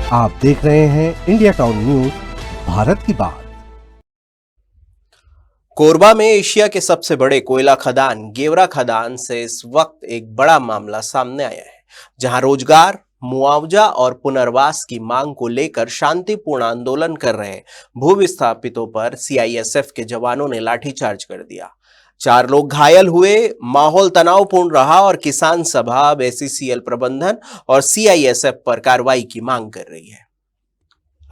आप देख रहे हैं इंडिया टाउन न्यूज, भारत की बात। कोरबा में एशिया के सबसे बड़े कोयला खदान गेवरा खदान से इस वक्त एक बड़ा मामला सामने आया है, जहां रोजगार, मुआवजा और पुनर्वास की मांग को लेकर शांतिपूर्ण आंदोलन कर रहे भूविस्थापितों पर सीआईएसएफ के जवानों ने लाठीचार्ज कर दिया। 4 लोग घायल हुए, माहौल तनावपूर्ण रहा और किसान सभा अब एसईसीएल प्रबंधन और सीआईएसएफ पर कार्रवाई की मांग कर रही है।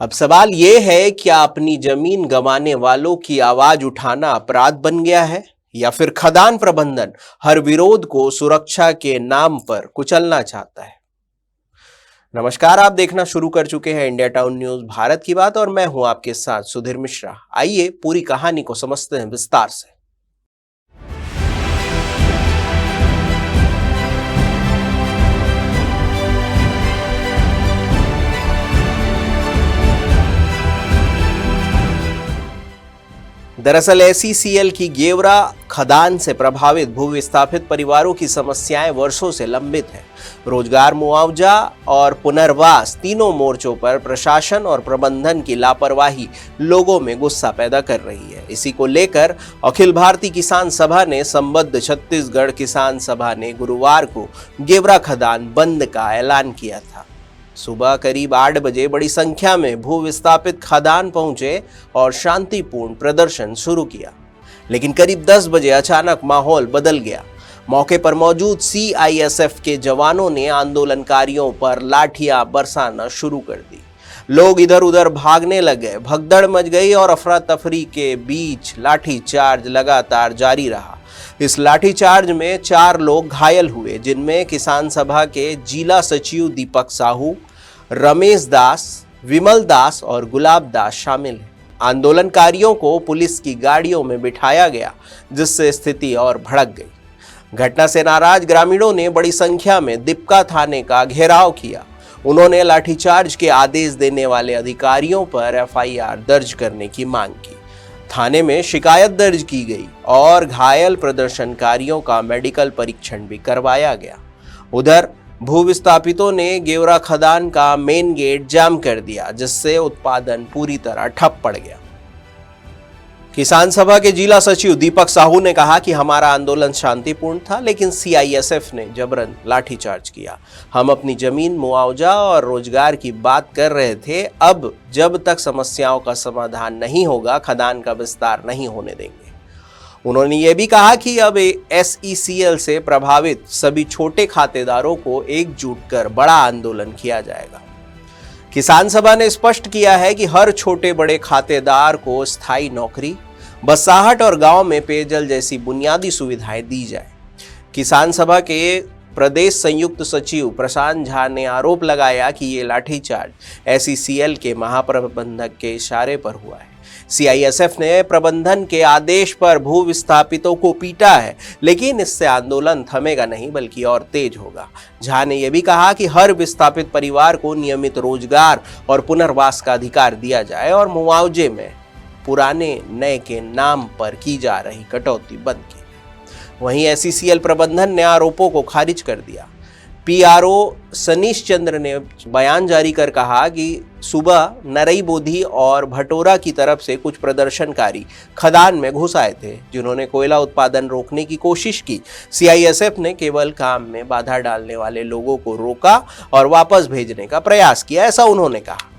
अब सवाल यह है, क्या अपनी जमीन गंवाने वालों की आवाज उठाना अपराध बन गया है, या फिर खदान प्रबंधन हर विरोध को सुरक्षा के नाम पर कुचलना चाहता है? नमस्कार, आप देखना शुरू कर चुके हैं इंडिया टाउन न्यूज, भारत की बात, और मैं हूं आपके साथ सुधीर मिश्रा। आइए पूरी कहानी को समझते हैं विस्तार से। दरअसल एसईसीएल की गेवरा खदान से प्रभावित भूविस्थापित परिवारों की समस्याएं वर्षों से लंबित है। रोजगार, मुआवजा और पुनर्वास तीनों मोर्चों पर प्रशासन और प्रबंधन की लापरवाही लोगों में गुस्सा पैदा कर रही है। इसी को लेकर अखिल भारतीय किसान सभा ने संबद्ध छत्तीसगढ़ किसान सभा ने गुरुवार को गेवरा खदान बंद का ऐलान किया था। सुबह करीब 8 बजे बड़ी संख्या में भूविस्थापित खदान पहुंचे और शांतिपूर्ण प्रदर्शन शुरू किया, लेकिन करीब 10 बजे अचानक माहौल बदल गया। मौके पर मौजूद सीआईएसएफ के जवानों ने आंदोलनकारियों पर लाठियां बरसाना शुरू कर दी। लोग इधर उधर भागने लगे, भगदड़ मच गई और अफरा तफरी के बीच लाठीचार्ज लगातार जारी रहा। इस लाठीचार्ज में 4 लोग घायल हुए, जिनमें किसान सभा के जिला सचिव दीपक साहू, रमेश दास, विमल दास और गुलाब दास शामिल हैं। आंदोलनकारियों को पुलिस की गाड़ियों में बिठाया गया, जिससे स्थिति और भड़क गई। घटना से नाराज ग्रामीणों ने बड़ी संख्या में दीपका थाने का घेराव किया। उन्होंने लाठीचार्ज के आदेश देने वाले अधिकारियों पर एफआईआर दर्ज करने की मांग की। थाने में शिकायत दर्ज की गई और घायल प्रदर्शनकारियों का मेडिकल परीक्षण भी करवाया गया। उधर भूविस्थापितों ने गेवरा खदान का मेन गेट जाम कर दिया, जिससे उत्पादन पूरी तरह ठप पड़ गया। किसान सभा के जिला सचिव दीपक साहू ने कहा कि हमारा आंदोलन शांतिपूर्ण था, लेकिन सीआईएसएफ ने जबरन लाठीचार्ज किया। हम अपनी जमीन, मुआवजा और रोजगार की बात कर रहे थे। अब जब तक समस्याओं का समाधान नहीं होगा, खदान का विस्तार नहीं होने देंगे। उन्होंने ये भी कहा कि अब एसईसीएल से प्रभावित सभी छोटे खातेदारों को एकजुट कर बड़ा आंदोलन किया जाएगा। किसान सभा ने स्पष्ट किया है कि हर छोटे बड़े खातेदार को स्थायी नौकरी, बसाहट और गांव में पेयजल जैसी बुनियादी सुविधाएं दी जाए। किसान सभा के प्रदेश संयुक्त सचिव प्रशांत झा ने आरोप लगाया कि ये लाठीचार्ज एसईसीएल के महाप्रबंधक के इशारे पर हुआ है। सीआईएसएफ ने प्रबंधन के आदेश पर भूविस्थापितों को पीटा है, लेकिन इससे आंदोलन थमेगा नहीं, बल्कि और तेज होगा। झा ने यह भी कहा कि हर विस्थापित परिवार को नियमित रोजगार और पुनर्वास का अधिकार दिया जाए और मुआवजे में पुराने नए के नाम पर की जा रही कटौती बंद की। वहीं एसईसीएल प्रबंधन ने आरोपों को खारिज कर दिया। पीआरओ सनीश चंद्र ने बयान जारी कर कहा कि सुबह नरई बोधी और भटोरा की तरफ से कुछ प्रदर्शनकारी खदान में घुस आए थे, जिन्होंने कोयला उत्पादन रोकने की कोशिश की। सीआईएसएफ ने केवल काम में बाधा डालने वाले लोगों को रोका और वापस भेजने का प्रयास किया, ऐसा उन्होंने कहा।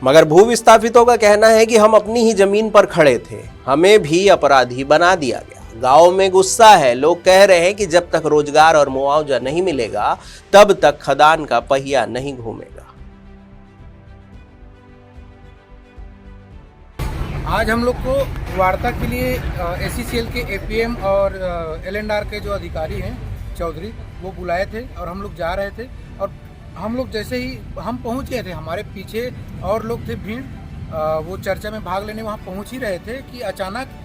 मगर भूविस्थापितों का कहना है कि हम अपनी ही जमीन पर खड़े थे, हमें भी अपराधी बना दिया गया। गांव में गुस्सा है, लोग कह रहे हैं कि जब तक रोजगार और मुआवजा नहीं मिलेगा, तब तक खदान का पहिया नहीं घूमेगा। आज हम लोग को वार्ता के लिए एसईसीएल के एपीएम और एलएनआर के जो अधिकारी हैं चौधरी, वो बुलाए थे और हम लोग जा रहे थे। और हम लोग जैसे ही हम पहुंच गए थे, हमारे पीछे और लोग थे भीड़, वो चर्चा में भाग लेने वहाँ पहुंच ही रहे थे कि अचानक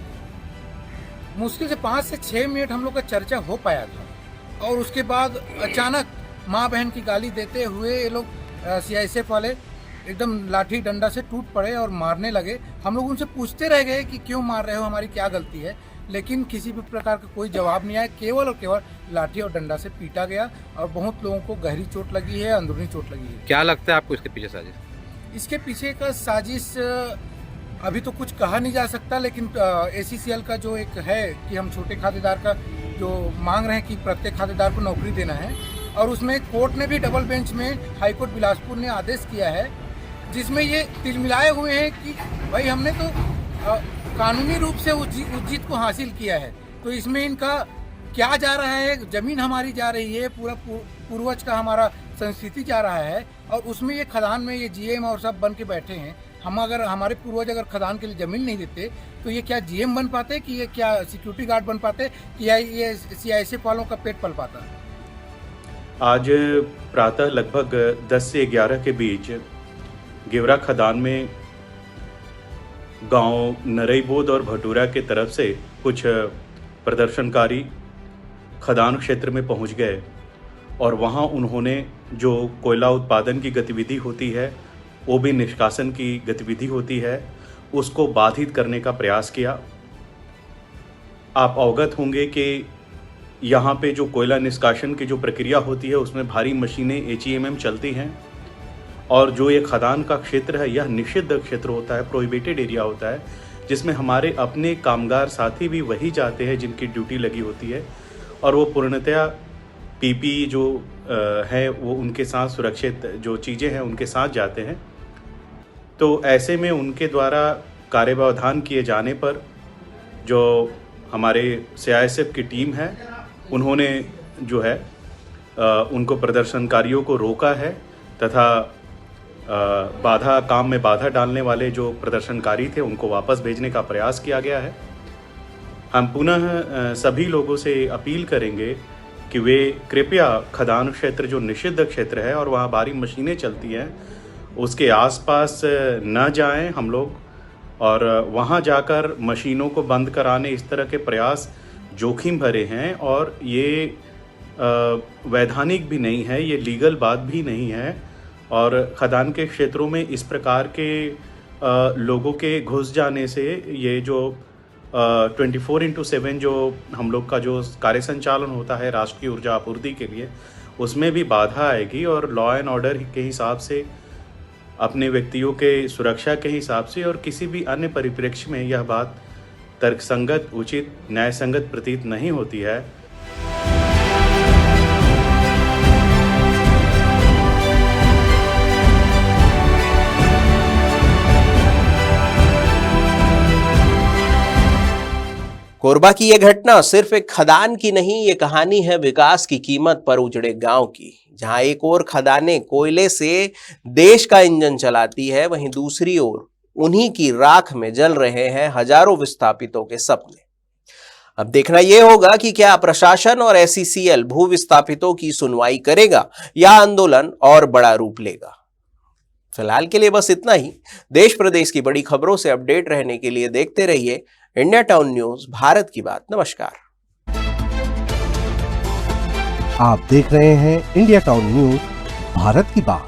मुश्किल से 5 से 6 मिनट हम लोग का चर्चा हो पाया था, और उसके बाद अचानक माँ बहन की गाली देते हुए ये लोग सीआईएसएफ वाले एकदम लाठी डंडा से टूट पड़े और मारने लगे। हम लोग उनसे पूछते रह गए कि क्यों मार रहे हो, हमारी क्या गलती है। लेकिन किसी भी प्रकार का कोई जवाब नहीं आया। केवल और केवल लाठी और डंडा से पीटा गया और बहुत लोगों को गहरी चोट लगी है, अंदरूनी चोट लगी है। क्या लगता है आपको इसके पीछे साजिश? इसके पीछे का साजिश अभी तो कुछ कहा नहीं जा सकता, लेकिन ACCL का जो एक है कि हम छोटे खातेदार का जो मांग रहे हैं कि प्रत्येक खातेदार को नौकरी देना है, और उसमें कोर्ट ने भी डबल बेंच में हाईकोर्ट बिलासपुर ने आदेश किया है जिसमें ये तिलमिलाए हुए हैं कि भाई हमने तो कानूनी रूप से उस जीत को हासिल किया है, तो इसमें इनका क्या जा रहा है? ज़मीन हमारी जा रही है, पूरा पूर्वज का हमारा संस्कृति जा रहा है, और उसमें ये खदान में ये GM और सब बन के बैठे हैं। हम अगर हमारे पूर्वज अगर खदान के लिए ज़मीन नहीं देते तो ये क्या GM बन पाते, कि ये क्या सिक्योरिटी गार्ड बन पाते, कि ये CISF वालों का पेट पल पाता? आज प्रातः लगभग 10 से 11 के बीच गेवरा खदान में गांव नरईबोद और भटूरा के तरफ से कुछ प्रदर्शनकारी खदान क्षेत्र में पहुंच गए और वहां उन्होंने जो कोयला उत्पादन की गतिविधि होती है, वो भी निष्कासन की गतिविधि होती है, उसको बाधित करने का प्रयास किया। आप अवगत होंगे कि यहाँ पे जो कोयला निष्कासन की जो प्रक्रिया होती है उसमें भारी मशीनें HEMM चलती हैं, और जो ये खदान का क्षेत्र है यह निषिद्ध क्षेत्र होता है, प्रोहिबिटेड एरिया होता है, जिसमें हमारे अपने कामगार साथी भी वही जाते हैं जिनकी ड्यूटी लगी होती है, और वो पूर्णतया PPE जो है वो उनके साथ सुरक्षित जो चीज़ें हैं उनके साथ जाते हैं। तो ऐसे में उनके द्वारा कार्यव्यवधान किए जाने पर जो हमारे CISF की टीम है उन्होंने जो है उनको प्रदर्शनकारियों को रोका है, तथा काम में बाधा डालने वाले जो प्रदर्शनकारी थे उनको वापस भेजने का प्रयास किया गया है। हम पुनः सभी लोगों से अपील करेंगे कि वे कृपया खदान क्षेत्र जो निषिद्ध क्षेत्र है और वहाँ भारी मशीनें चलती हैं उसके आसपास न जाएं हम लोग, और वहाँ जाकर मशीनों को बंद कराने इस तरह के प्रयास जोखिम भरे हैं, और ये वैधानिक भी नहीं है, ये लीगल बात भी नहीं है। और खदान के क्षेत्रों में इस प्रकार के लोगों के घुस जाने से ये जो 24/7 जो हम लोग का जो कार्य संचालन होता है राष्ट्रीय ऊर्जा आपूर्ति के लिए, उसमें भी बाधा आएगी, और लॉ एंड ऑर्डर के हिसाब से, अपने व्यक्तियों के सुरक्षा के हिसाब से और किसी भी अन्य परिप्रेक्ष्य में यह बात तर्कसंगत, उचित, न्यायसंगत प्रतीत नहीं होती है। कोरबा की यह घटना सिर्फ एक खदान की नहीं, ये कहानी है विकास की कीमत पर उजड़े गांव की, जहां एक ओर खदानें कोयले से देश का इंजन चलाती है, वहीं दूसरी ओर उन्हीं की राख में जल रहे हैं हजारों विस्थापितों के सपने। अब देखना यह होगा कि क्या प्रशासन और ACCL भू विस्थापितों की सुनवाई करेगा या आंदोलन और बड़ा रूप लेगा। फिलहाल के लिए बस इतना ही। देश प्रदेश की बड़ी खबरों से अपडेट रहने के लिए देखते रहिए इंडिया टाउन न्यूज, भारत की बात। नमस्कार। आप देख रहे हैं इंडिया टाउन न्यूज, भारत की बात।